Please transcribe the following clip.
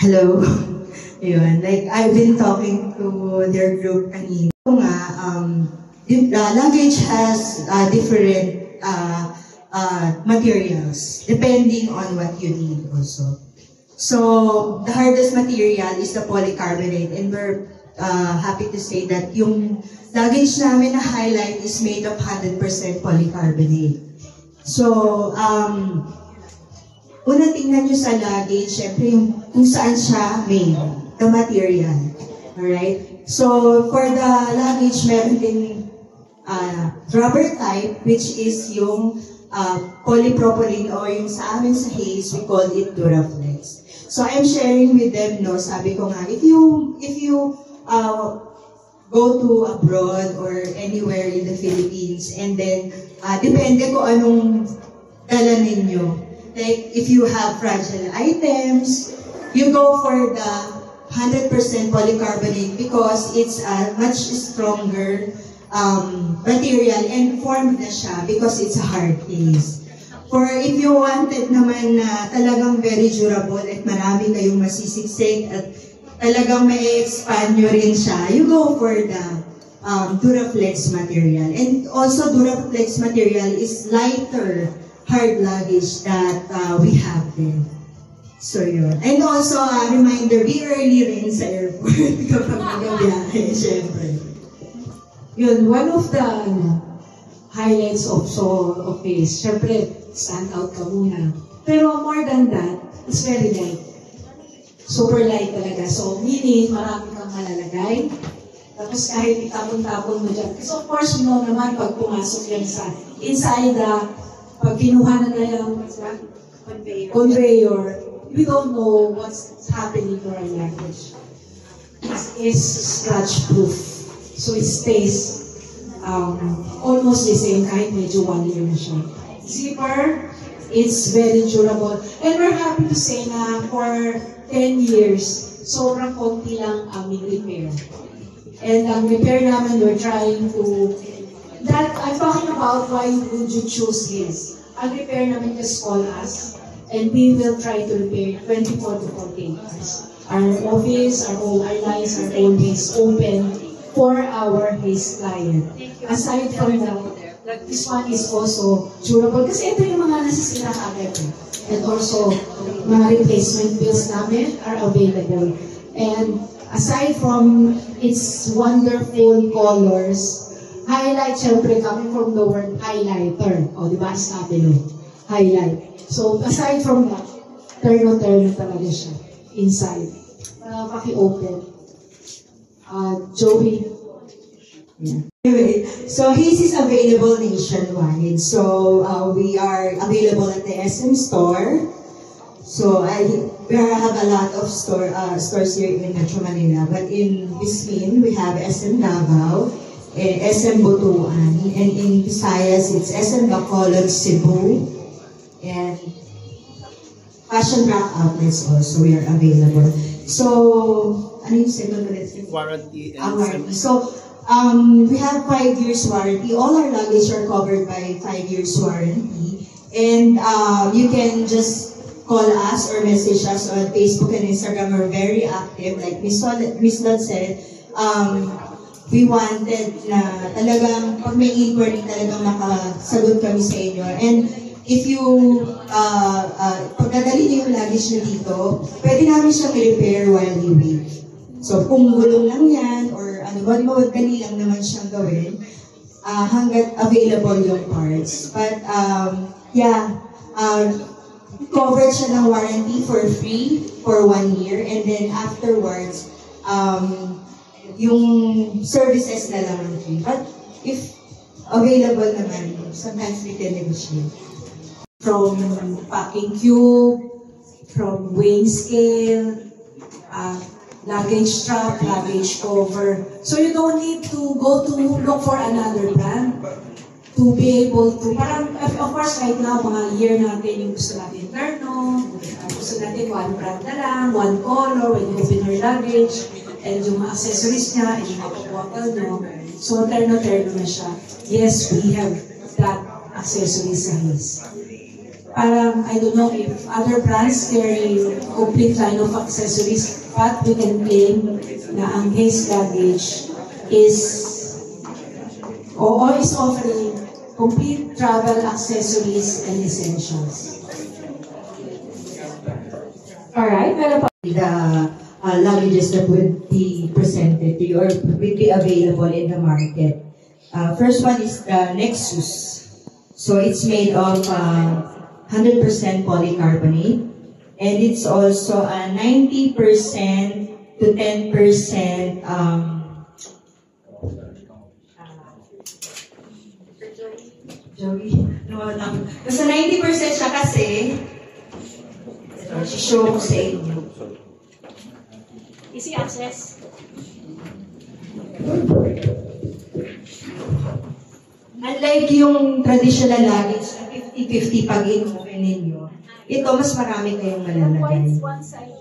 Hello. Ayun, like I've been talking to their group kanina. Nga, luggage has different materials depending on what you need also. So the hardest material is the polycarbonate, and we're happy to say that yung luggage namin na Highlight is made of 100% polycarbonate. So, una tingnan nyo sa luggage, syempre yung kung saan siya made, the material. Alright? So, for the luggage, meron din rubber type, which is yung polypropylene, or yung sa amin sa Hays, we call it Duraflex. So, I'm sharing with them, no, sabi ko nga, if you go to abroad or anywhere in the Philippines, and then, depende ko anong dala ninyo. Like, if you have fragile items, you go for the 100% polycarbonate because it's a much stronger material and formed na siya because it's a hard case. For if you wanted naman na talagang very durable at marami kayong masisiksik at talagang may expand nyo rin siya, you go for the Duraflex material. And also, Duraflex material is lighter hard luggage that we have there. So yun. And also, reminder, be early rin sa airport kapag mag-biyahe, syempre. Yun, one of the highlights of Hays, syempre, stand out ka muna. Pero more than that, it's very light. Super light talaga. So, meaning, marami kang malalagay. Tapos kahit itapon-tapon mo dyan. Kasi of course, you know naman, pag pumasok yan sa inside pag kinuha na yung conveyor, we don't know what's happening to our luggage. It is scratch-proof. So it stays almost the same kahit medyo 1 year na siya. Zipper, it's very durable. And we're happy to say na for 10 years, sobrang konti lang ang repair. And ang repair namin, we're trying to that I'm talking about why would you choose this. Ang repair namin, just call us and we will try to repair 24 to 48 hours. Our office, our lines are always open for our Hays client. Aside from that, this one is also durable kasi ito yung mga nasisira agad. And also, mga replacement bills namin are available. And aside from its wonderful colors, Highlight, syempre, coming from the word highlighter. O, di ba? Stabilo. Highlight. So, aside from that, terno-terno talaga siya. Inside. Paki-open. Joey. Yeah. Anyway, so Hays is available nationwide. So, we are available at the SM store. So, we have a lot of stores here in Metro Manila. But in Bismin, we have SM Davao, SM Butuan, and in Visayas, it's SM Bacolod, Cebu, and Fashion Rock outlets also, we are available. So, ano yung second ulit? Warranty. Warranty. So, we have 5 years warranty. All our luggage are covered by 5 years warranty. And you can just call us or message us on Facebook and Instagram. We're very active. Like Miss Lod said, we wanted na talagang pag may inquiry talagang makasagot kami sa inyo. And if you pagdadali niyo yung luggage nyo dito, pwede namin siyang i-repair while you wait. So kung gulong lang yan or ano ba, madali lang naman siyang gawin hanggat available yung parts. But covered siya ng warranty for free for 1 year, and then afterwards yung services na lang ang free. But if available naman, sometimes we can negotiate. From packing cube, from weighing scale, luggage strap, luggage cover. So you don't need to go to look for another brand to be able to, parang, of course, right now, mga year natin, yung gusto natin terno, gusto natin one brand na lang, one color, when you open your luggage, and yung accessories niya, and yung makapuwakal nyo. So, terno-terno na siya. Yes, we have that accessories sa Hays. Parang, I don't know if other brands carry complete line of accessories, but we can claim na ang Haze Luggage is offering complete travel accessories and essentials. Alright, meron pa. The luggages that would be presented to you or will be available in the market. First one is the Nexus. So it's made of 100% polycarbonate, and it's also a 90% to 10% Basta 90% siya kasi show ko sa inyo. Easy access. Unlike yung traditional luggage na 50-50 pag in-open ninyo, ito mas marami kayong malalagay. One side.